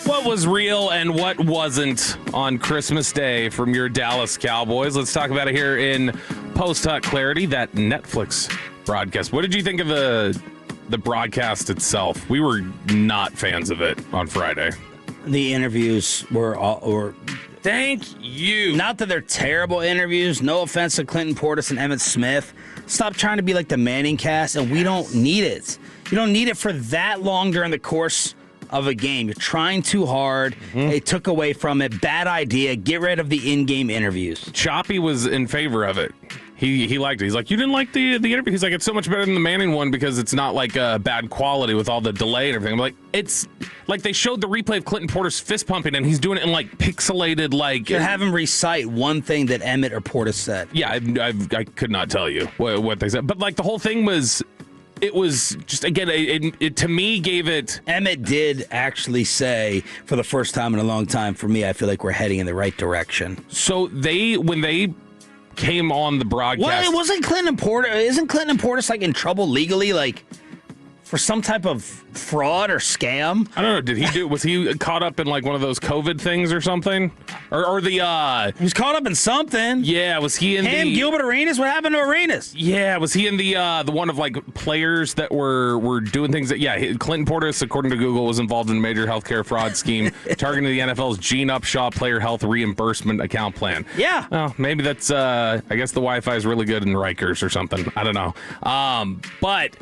What was real and what wasn't on Christmas Day from your Dallas Cowboys? Let's talk about it here in Post-Hunt Clarity, that Netflix broadcast. What did you think of the broadcast itself? We were not fans of it on Friday. The interviews were Thank you. not that they're terrible interviews. No offense to Clinton Portis and Emmitt Smith. Stop trying to be like the Manning cast, and we don't need it. You don't need it for that long during the course of a game. You're trying too hard. They took away from it. Bad idea. Get rid of the in-game interviews. Choppy was in favor of it. He liked it. He's like, you didn't like the interview? He's like, it's so much better than the Manning one because it's not like bad quality with all the delay and everything. I'm like, it's like they showed the replay of Clinton Portis fist pumping and he's doing it in like pixelated like. You have him recite one thing that Emmitt or Portis said. Yeah, I could not tell you what they said, but like the whole thing was. It was just, again, it to me gave it... Emmitt did actually say, for the first time in a long time, for me, I feel like we're heading in the right direction. So when they came on the broadcast... Well, it wasn't Clinton Portis. Isn't Clinton Portis, like, in trouble legally, like, for some type of fraud or scam? I don't know. Was he caught up in, like, one of those COVID things or something? Or the... He was caught up in something. Yeah, was he in Gilbert Arenas? What happened to Arenas? Yeah, was he in the one of, like, players that were doing things that... Yeah, Clinton Portis, according to Google, was involved in a major healthcare fraud scheme targeting the NFL's Gene Upshaw Player Health Reimbursement Account Plan. Yeah. Well, maybe that's... I guess the Wi-Fi is really good in Rikers or something. I don't know. But...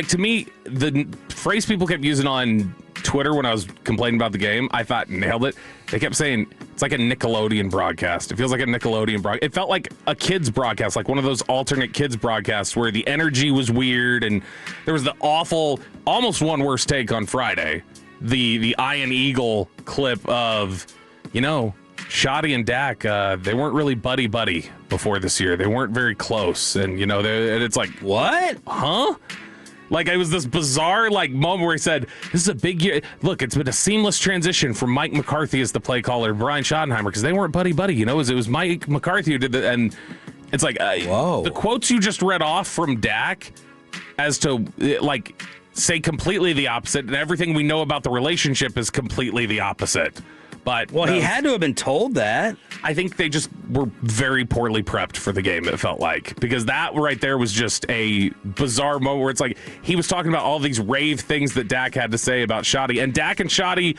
to me, the phrase people kept using on Twitter when I was complaining about the game, I thought nailed it. They kept saying it's like a Nickelodeon broadcast. It feels like a Nickelodeon broadcast. It felt like a kid's broadcast, like one of those alternate kids broadcasts where the energy was weird and there was the awful, almost one worse take on Friday. The Iron Eagle clip of, Shoddy and Dak, they weren't really buddy-buddy before this year. They weren't very close. And, it's like, What? Huh? Like, it was this bizarre, moment where he said, this is a big year. Look, it's been a seamless transition from Mike McCarthy as the play caller, Brian Schottenheimer, because they weren't buddy-buddy, It was Mike McCarthy who did that. And it's like, whoa. The quotes you just read off from Dak as to, say completely the opposite, and everything we know about the relationship is completely the opposite. But he had to have been told that. I think they just were very poorly prepped for the game, it felt like. Because that right there was just a bizarre moment where it's like he was talking about all these rave things that Dak had to say about Shoddy. And Dak and Shoddy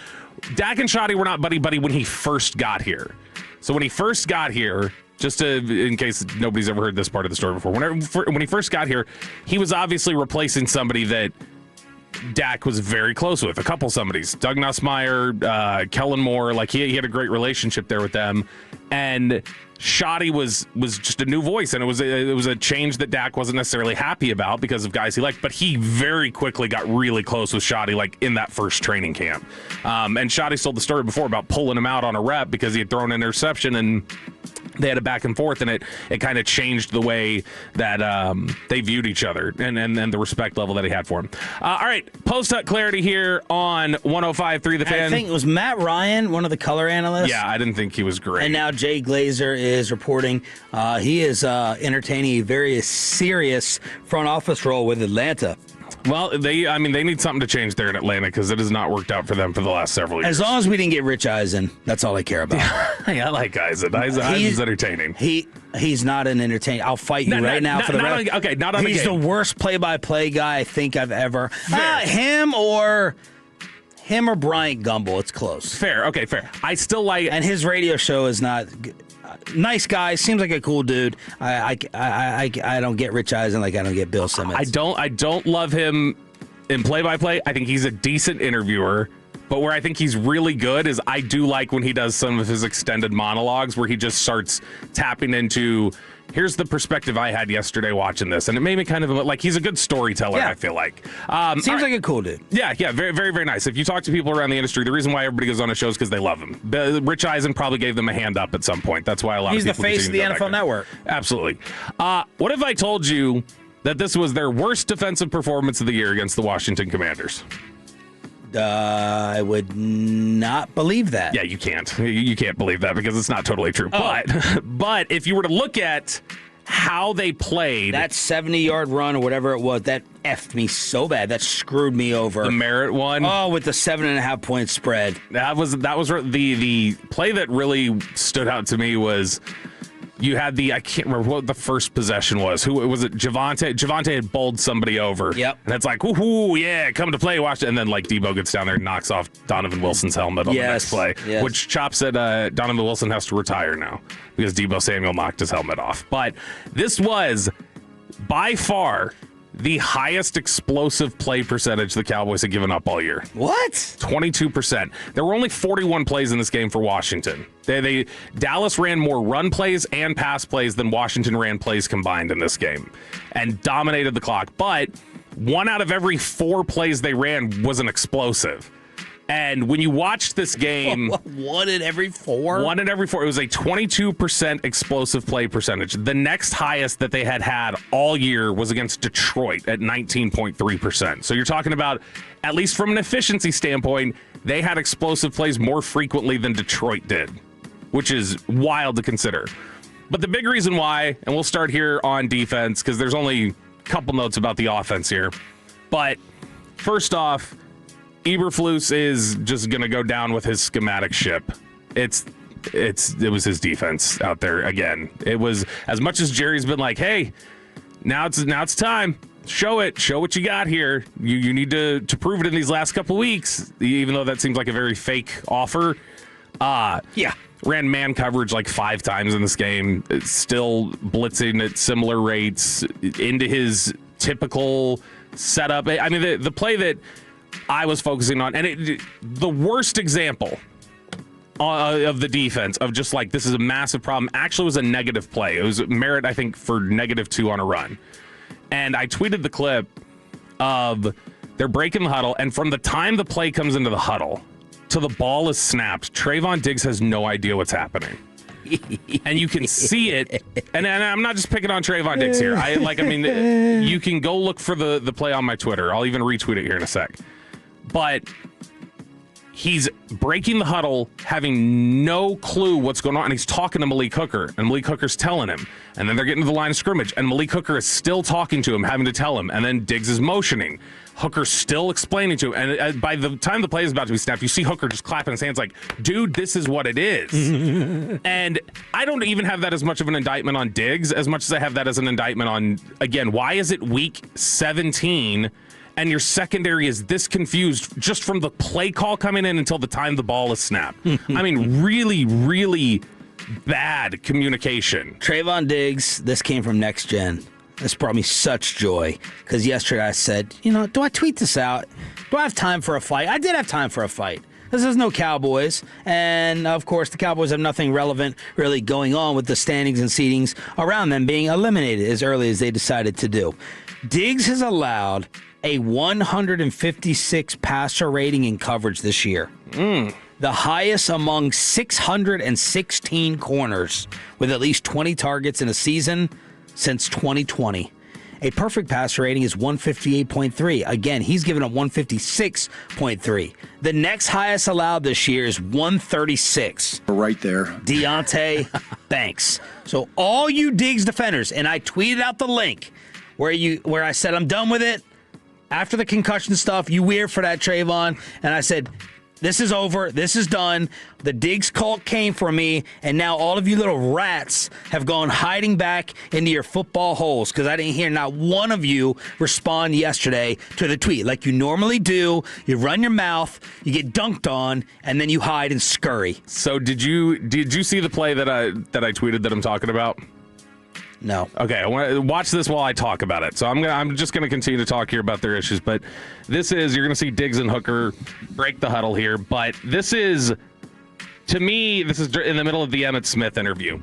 were not buddy-buddy when he first got here. So when he first got here, just in case nobody's ever heard this part of the story before, when he first got here, he was obviously replacing somebody that Dak was very close with, a couple somebodies, Doug Nussmeier, Kellen Moore, he had a great relationship there with them, and Shoddy was just a new voice, and it was a change that Dak wasn't necessarily happy about because of guys he liked, but he very quickly got really close with Shoddy, in that first training camp. And Shoddy told the story before about pulling him out on a rep because he had thrown an interception, and they had a back and forth, and it kind of changed the way that they viewed each other and the respect level that he had for him. All right, Post-Hunt Clarity here on 105.3 The Fan. I think it was Matt Ryan, one of the color analysts. Yeah, I didn't think he was great. And now Jay Glazer is reporting he is entertaining a very serious front office role with Atlanta. Well, they need something to change there in Atlanta because it has not worked out for them for the last several years. As long as we didn't get Rich Eisen, that's all I care about. Yeah, I like Eisen. Eisen's entertaining. He's not an entertainer. I'll fight you right now for the rest. Okay, not on the game. He's the worst play-by-play guy I think I've ever. Him or Bryant Gumbel. It's close. Fair. Okay, fair. I still like. And his radio show is not. Nice guy, seems like a cool dude. I don't get Rich Eisen like I don't get Bill Simmons. I don't love him in play-by-play. I think he's a decent interviewer, but where I think he's really good is I do like when he does some of his extended monologues where he just starts tapping into, here's the perspective I had yesterday watching this, and it made me kind of he's a good storyteller. Yeah. I feel like seems like a cool dude. Yeah, very, very, very nice. If you talk to people around the industry, the reason why everybody goes on his show is because they love him. Rich Eisen probably gave them a hand up at some point. That's why a lot of people. He's the face of the NFL Network. Absolutely. What if I told you that this was their worst defensive performance of the year against the Washington Commanders? I would not believe that. Yeah, you can't. You can't believe that because it's not totally true. Oh. But if you were to look at how they played. That 70-yard run or whatever it was, that effed me so bad. That screwed me over. The Merritt one? Oh, with the 7.5-point spread. That was the play that really stood out to me was you had I can't remember what the first possession was. Who was it? Javonte. Javonte had bowled somebody over. Yep. And it's like, woohoo, yeah, come to play, watch it. And then like Debo gets down there and knocks off Donovan Wilson's helmet on the next play. Yes. Which Chop said Donovan Wilson has to retire now because Debo Samuel knocked his helmet off. But this was by far the highest explosive play percentage the Cowboys had given up all year. What? 22%. There were only 41 plays in this game for Washington. Dallas ran more run plays and pass plays than Washington ran plays combined in this game and dominated the clock. But 1 out of every 4 plays they ran was an explosive. And when you watched this game... 1 in every 4? 1 in every 4. It was a 22% explosive play percentage. The next highest that they had all year was against Detroit at 19.3%. So you're talking about, at least from an efficiency standpoint, they had explosive plays more frequently than Detroit did, which is wild to consider. But the big reason why, and we'll start here on defense because there's only a couple notes about the offense here. But first off, Eberflus is just going to go down with his schematic ship. It was his defense out there again. It was, as much as Jerry's been like, hey, now it's time. Show what you got here. You need to prove it in these last couple weeks, even though that seems like a very fake offer. Yeah. Ran man coverage like 5 times in this game. It's still blitzing at similar rates into his typical setup. I mean, the play that I was focusing on, and the worst example of the defense of just like this is a massive problem actually was a negative play. It was Merritt, I think, for -2 on a run. And I tweeted the clip of they're breaking the huddle, and from the time the play comes into the huddle to the ball is snapped, Trayvon Diggs has no idea what's happening. And you can see it, and I'm not just picking on Trayvon Diggs here. You can go look for the play on my Twitter. I'll even retweet it here in a sec. But he's breaking the huddle, having no clue what's going on, and he's talking to Malik Hooker, and Malik Hooker's telling him. And then they're getting to the line of scrimmage, and Malik Hooker is still talking to him, having to tell him, and then Diggs is motioning. Hooker's still explaining to him, and by the time the play is about to be snapped, you see Hooker just clapping his hands like, dude, this is what it is. And I don't even have that as much of an indictment on Diggs as much as I have that as an indictment on, again, why is it week 17 and your secondary is this confused just from the play call coming in until the time the ball is snapped? I mean, really, really bad communication. Trayvon Diggs, this came from Next Gen. This brought me such joy because yesterday I said, do I tweet this out? Do I have time for a fight? I did have time for a fight. This is no Cowboys. And, of course, the Cowboys have nothing relevant really going on with the standings and seedings around them being eliminated as early as they decided to do. Diggs has allowed a 156 passer rating in coverage this year. The highest among 616 corners with at least 20 targets in a season since 2020. A perfect passer rating is 158.3. Again, he's given up 156.3. The next highest allowed this year is 136. Right there. Deontay Banks. So all you Diggs defenders, and I tweeted out the link where I said I'm done with it. After the concussion stuff, you weird for that, Trayvon. And I said, this is over. This is done. The Diggs cult came for me, and now all of you little rats have gone hiding back into your football holes because I didn't hear not one of you respond yesterday to the tweet like you normally do. You run your mouth, you get dunked on, and then you hide and scurry. So did you see the play that I tweeted that I'm talking about? No. Okay, I want to watch this while I talk about it. So I'm just going to continue to talk here about their issues. But you're going to see Diggs and Hooker break the huddle here. But this is in the middle of the Emmitt Smith interview.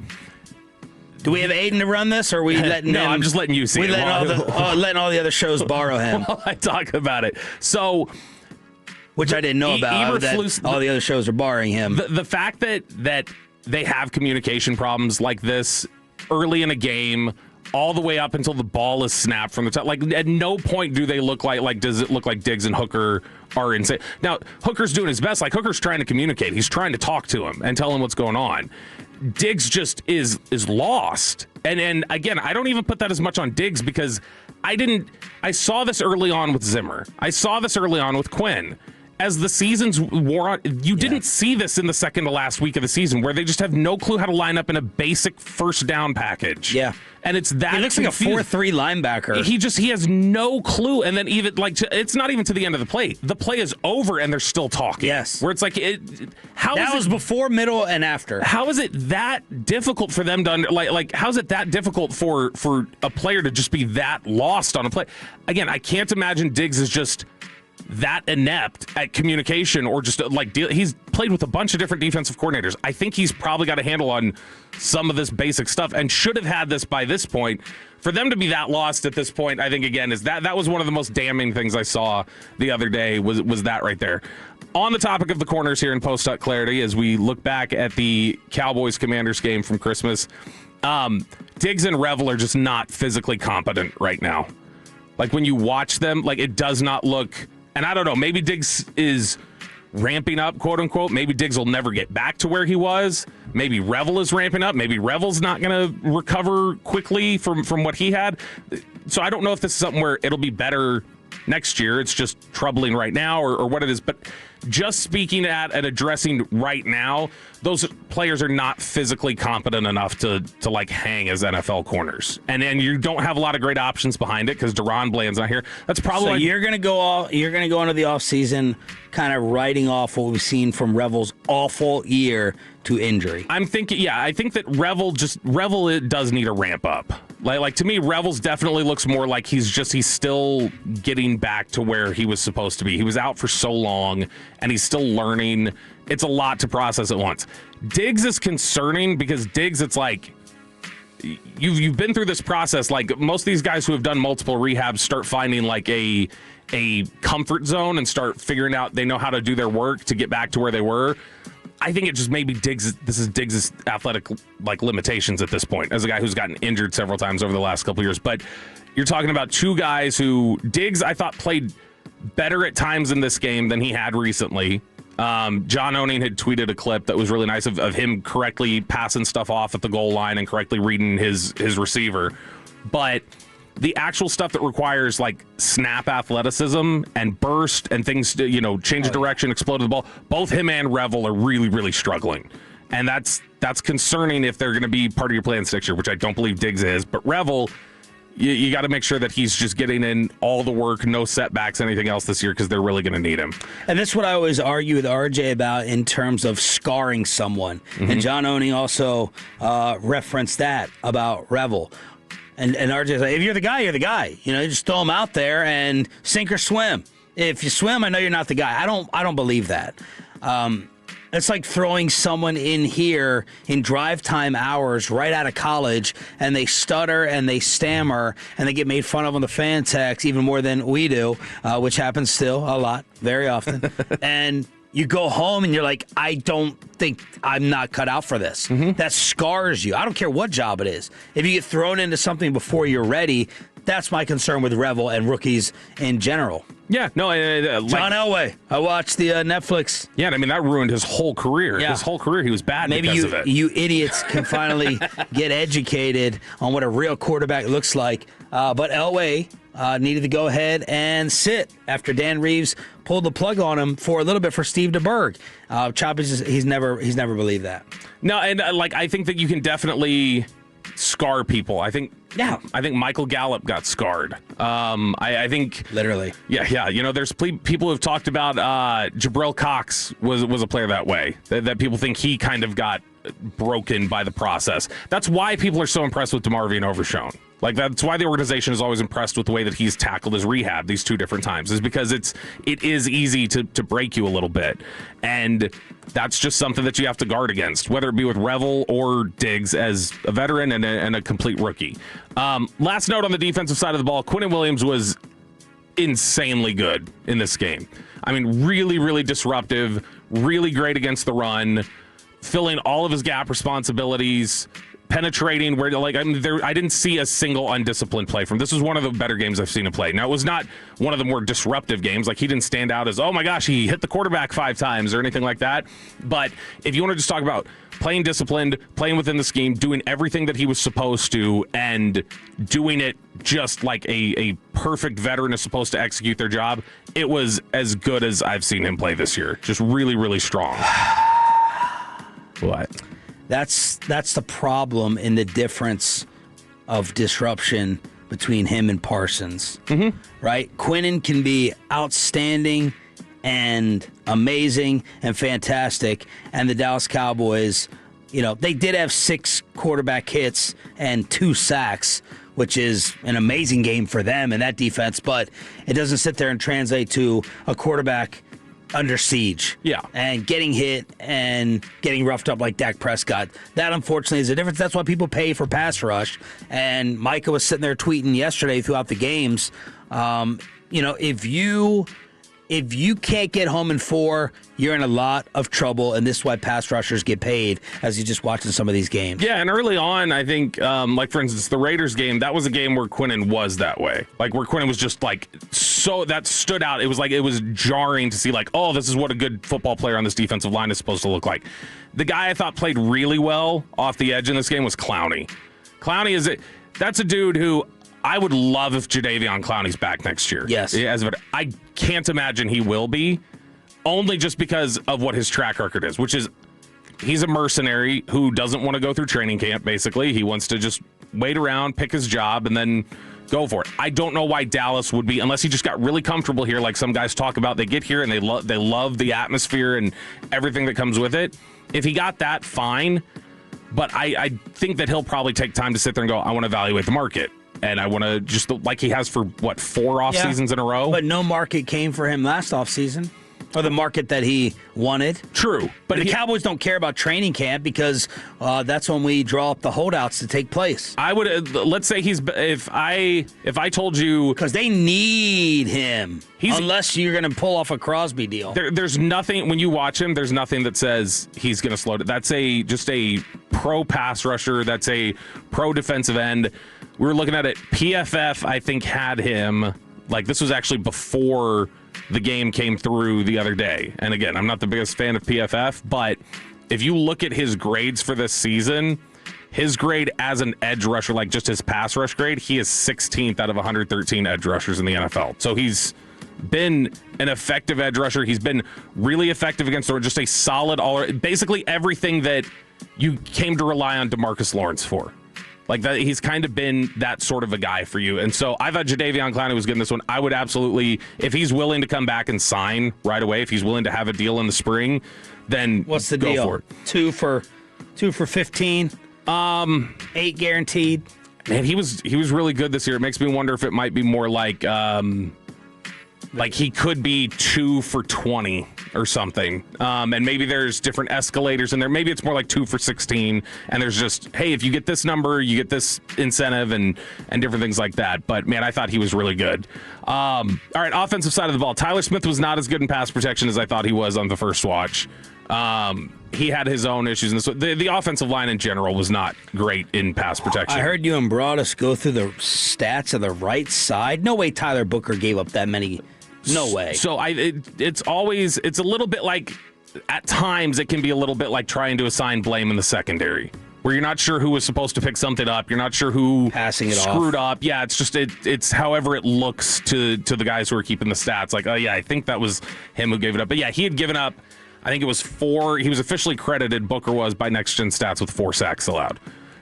Do we have Aiden to run this, or are we letting him? No, I'm just letting you see it. Letting all the other shows borrow him. While I talk about it. So, which I didn't know about. That all the other shows are borrowing him. The fact that they have communication problems like this early in a game all the way up until the ball is snapped from the top. Like, at no point do they look like does it look like Diggs and Hooker are insane? Now, Hooker's doing his best. Like, Hooker's trying to communicate. He's trying to talk to him and tell him what's going on. Diggs just is lost. And again, I don't even put that as much on Diggs because I saw this early on with Zimmer. I saw this early on with Quinn. As the seasons wore on, you didn't see this in the second to last week of the season where they just have no clue how to line up in a basic first down package. Yeah. And it's that. He looks like a 4-3 linebacker. He has no clue. And then even like it's not even to the end of the play. The play is over and they're still talking. Yes. Where it's like that was before, middle, and after. How is it that difficult for them to how is it that difficult for a player to just be that lost on a play? Again, I can't imagine Diggs is just that inept at communication or just he's played with a bunch of different defensive coordinators. I think he's probably got a handle on some of this basic stuff and should have had this by this point. For them to be that lost at this point, I think, again, is that was one of the most damning things I saw the other day was that right there. On the topic of the corners here in Post Huck Clarity, as we look back at the Cowboys Commanders game from Christmas, Diggs and Revel are just not physically competent right now. Like, when you watch them, it does not look... And I don't know, maybe Diggs is ramping up, quote unquote. Maybe Diggs will never get back to where he was. Maybe Revel is ramping up. Maybe Revel's not going to recover quickly from what he had. So I don't know if this is something where it'll be better next year. It's just troubling right now or what it is. But just speaking at and addressing right now, those players are not physically competent enough to hang as NFL corners. And you don't have a lot of great options behind it because Deron Bland's not here. That's probably so you're gonna go into the offseason kind of writing off what we've seen from Revel's awful year to injury. I think that Revel does need a ramp up. Like to me, Revel's definitely looks more like he's still getting back to where he was supposed to be. He was out for so long and he's still learning. It's a lot to process at once. Diggs is concerning because Diggs, it's like you've been through this process. Like most of these guys who have done multiple rehabs start finding like a comfort zone and start figuring out they know how to do their work to get back to where they were. I think it just maybe this is Diggs' athletic limitations at this point as a guy who's gotten injured several times over the last couple of years. But you're talking about two guys who Diggs I thought played better at times in this game than he had recently. John Owning had tweeted a clip that was really nice of him correctly passing stuff off at the goal line and correctly reading his receiver. But the actual stuff that requires snap athleticism and burst and things to, change of direction, explode the ball, both him and Revel are really, really struggling. And that's concerning if they're going to be part of your plans next year, which I don't believe Diggs is. But Revel, you got to make sure that he's just getting in all the work, no setbacks, anything else this year, because they're really going to need him. And this is what I always argue with RJ about in terms of scarring someone. Mm-hmm. And John Owning also referenced that about Revel. And RJ's like, if you're the guy, you're the guy. You just throw him out there and sink or swim. If you swim, I know you're not the guy. I don't believe that. It's like throwing someone in here in drive time hours right out of college, and they stutter and they stammer and they get made fun of on the fan text even more than we do, which happens still a lot, very often. And you go home and you're like, I don't think I'm not cut out for this. Mm-hmm. That scars you. I don't care what job it is. If you get thrown into something before you're ready, that's my concern with Revel and rookies in general. Yeah, no, John Elway. I watched the Netflix. Yeah, I mean, that ruined his whole career. Yeah. His whole career, he was bad because of it. You idiots can finally get educated on what a real quarterback looks like. But Elway needed to go ahead and sit after Dan Reeves pulled the plug on him for a little bit for Steve DeBerg. Chop he's never believed that. No, and I think that you can definitely scar people. I think Michael Gallup got scarred. I think literally. Yeah. There's people who've talked about Jabril Cox was a player that way. That people think he kind of got broken by the process. That's why people are so impressed with DeMarvion Overshown. That's why the organization is always impressed with the way that he's tackled his rehab these two different times, is because it is easy to break you a little bit. And that's just something that you have to guard against, whether it be with Revel or Diggs as a veteran and a complete rookie. Last note on the defensive side of the ball, Quinnen Williams was insanely good in this game. I mean, really, really disruptive, really great against the run, filling all of his gap responsibilities, penetrating. Where I didn't see a single undisciplined play from. This was one of the better games I've seen him play. Now, it was not one of the more disruptive games. Like, he didn't stand out as, oh my gosh, he hit the quarterback 5 times or anything like that. But if you want to just talk about playing disciplined, playing within the scheme, doing everything that he was supposed to, and doing it just like a perfect veteran is supposed to execute their job, it was as good as I've seen him play this year. Just really, really strong. What? That's the problem in the difference of disruption between him and Parsons. Mm-hmm. Right? Quinnen can be outstanding and amazing and fantastic, and the Dallas Cowboys, they did have 6 quarterback hits and 2 sacks, which is an amazing game for them and that defense, but it doesn't sit there and translate to a quarterback under siege. Yeah. And getting hit and getting roughed up like Dak Prescott. That, unfortunately, is the difference. That's why people pay for pass rush. And Micah was sitting there tweeting yesterday throughout the games, if you can't get home in 4, you're in a lot of trouble, and this is why pass rushers get paid, as you just watching some of these games. Yeah, and early on, I think, for instance, the Raiders game, that was a game where Quinnen was that way. Like, where Quinnen was just, so that stood out. It was jarring to see, oh, this is what a good football player on this defensive line is supposed to look like. The guy I thought played really well off the edge in this game was Clowney. Clowney that's a dude who I would love if Jadeveon Clowney's back next year. Yes. I can't imagine he will be, only just because of what his track record is, which is he's a mercenary who doesn't want to go through training camp, basically. He wants to just wait around, pick his job, and then go for it. I don't know why Dallas would be, unless he just got really comfortable here, like some guys talk about. They get here and they love the atmosphere and everything that comes with it. If he got that, fine. But I think that he'll probably take time to sit there and go, I want to evaluate the market. And I want to just, like he has for, 4 off seasons in a row? But no market came for him last offseason, or the market that he wanted. True. But the Cowboys don't care about training camp because that's when we draw up the holdouts to take place. I would, let's say if I told you. Because they need him, unless you're going to pull off a Crosby deal. There's nothing, when you watch him, there's nothing that says he's going to slow it. That's just a pro pass rusher. That's a pro defensive end. We were looking at it. PFF, I think, had him, this was actually before the game came through the other day. And again, I'm not the biggest fan of PFF, but if you look at his grades for this season, his grade as an edge rusher, just his pass rush grade, he is 16th out of 113 edge rushers in the NFL. So he's been an effective edge rusher. He's been really effective against just a solid, basically everything that you came to rely on DeMarcus Lawrence for. That he's kind of been that sort of a guy for you. And so I thought Jadeveon Clowney was good in this one. I would absolutely, if he's willing to come back and sign right away, if he's willing to have a deal in the spring, then what's the go deal? For it. 2 for 15. 8 guaranteed. Man, he was really good this year. It makes me wonder if it might be more like he could be 2 for 20 or something. And maybe there's different escalators in there. Maybe it's more like 2 for 16. And there's just, hey, if you get this number, you get this incentive and different things like that. But, man, I thought he was really good. All right, offensive side of the ball. Tyler Smith was not as good in pass protection as I thought he was on the first watch. He had his own issues. And the offensive line in general was not great in pass protection. I heard you and Broadus go through the stats of the right side. No way Tyler Booker gave up that many. No way. So it's a little bit like, at times it can be a little bit like trying to assign blame in the secondary, where you're not sure who was supposed to pick something up. You're not sure who screwed up. Yeah, it's just it's however it looks to the guys who are keeping the stats. Oh yeah, I think that was him who gave it up. But yeah, he had given up, I think it was 4. He was officially credited, Booker was, by Next Gen Stats with 4 sacks allowed.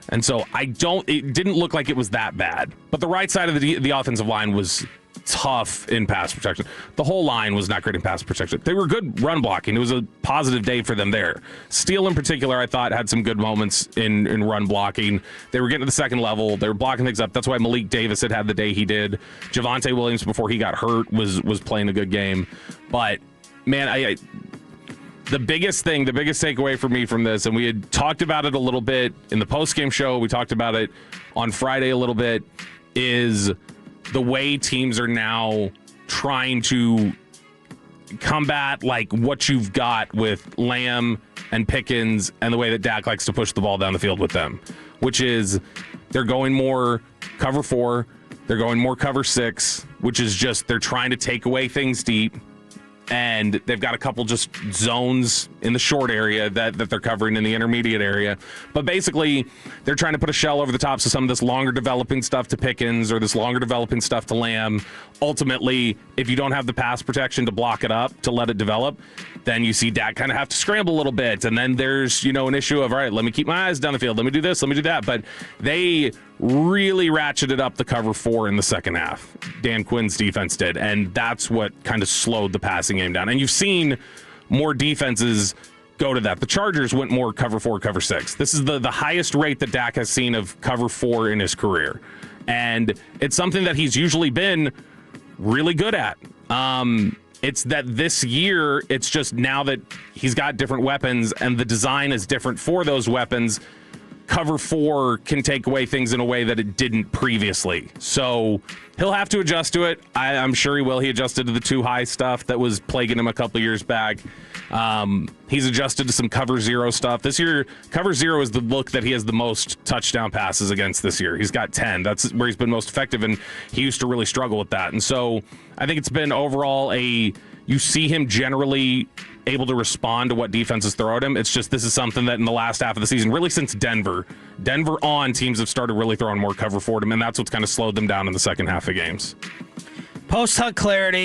And so it didn't look like it was that bad. But the right side of the offensive line was tough in pass protection. The whole line was not great in pass protection. They were good run blocking. It was a positive day for them there. Steele in particular, I thought, had some good moments in run blocking. They were getting to the second level. They were blocking things up. That's why Malik Davis had the day he did. Javonte Williams, before he got hurt, was playing a good game. But, man, the biggest takeaway for me from this, and we had talked about it a little bit in the postgame show, we talked about it on Friday a little bit, is the way teams are now trying to combat what you've got with Lamb and Pickens and the way that Dak likes to push the ball down the field with them. which is they're going more cover 4, they're going more cover 6, which is just they're trying to take away things deep. And they've got a couple just zones in the short area that they're covering in the intermediate area. But basically, they're trying to put a shell over the top, so some of this longer developing stuff to Pickens or this longer developing stuff to Lamb. Ultimately, if you don't have the pass protection to block it up, to let it develop, then you see Dak kind of have to scramble a little bit. And then there's, an issue of, all right, let me keep my eyes down the field. Let me do this, let me do that. But they really ratcheted up the cover 4 in the second half. Dan Quinn's defense did. And that's what kind of slowed the passing game down. And you've seen more defenses go to that. The Chargers went more cover 4, cover 6. This is the highest rate that Dak has seen of cover 4 in his career. And it's something that he's usually been really good at. It's that this year, it's just now that he's got different weapons and the design is different for those weapons, cover 4 can take away things in a way that it didn't previously. So he'll have to adjust to it. I'm sure he will. He adjusted to the too high stuff that was plaguing him a couple of years back. He's adjusted to some cover 0 stuff. This year, cover 0 is the look that he has the most touchdown passes against this year. He's got 10. That's where he's been most effective, and he used to really struggle with that. And so I think it's been overall you see him generally able to respond to what defenses throw at him. It's just this is something that in the last half of the season, really since Denver on, teams have started really throwing more cover for him, and that's what's kind of slowed them down in the second half of games. Post-Huck clarity.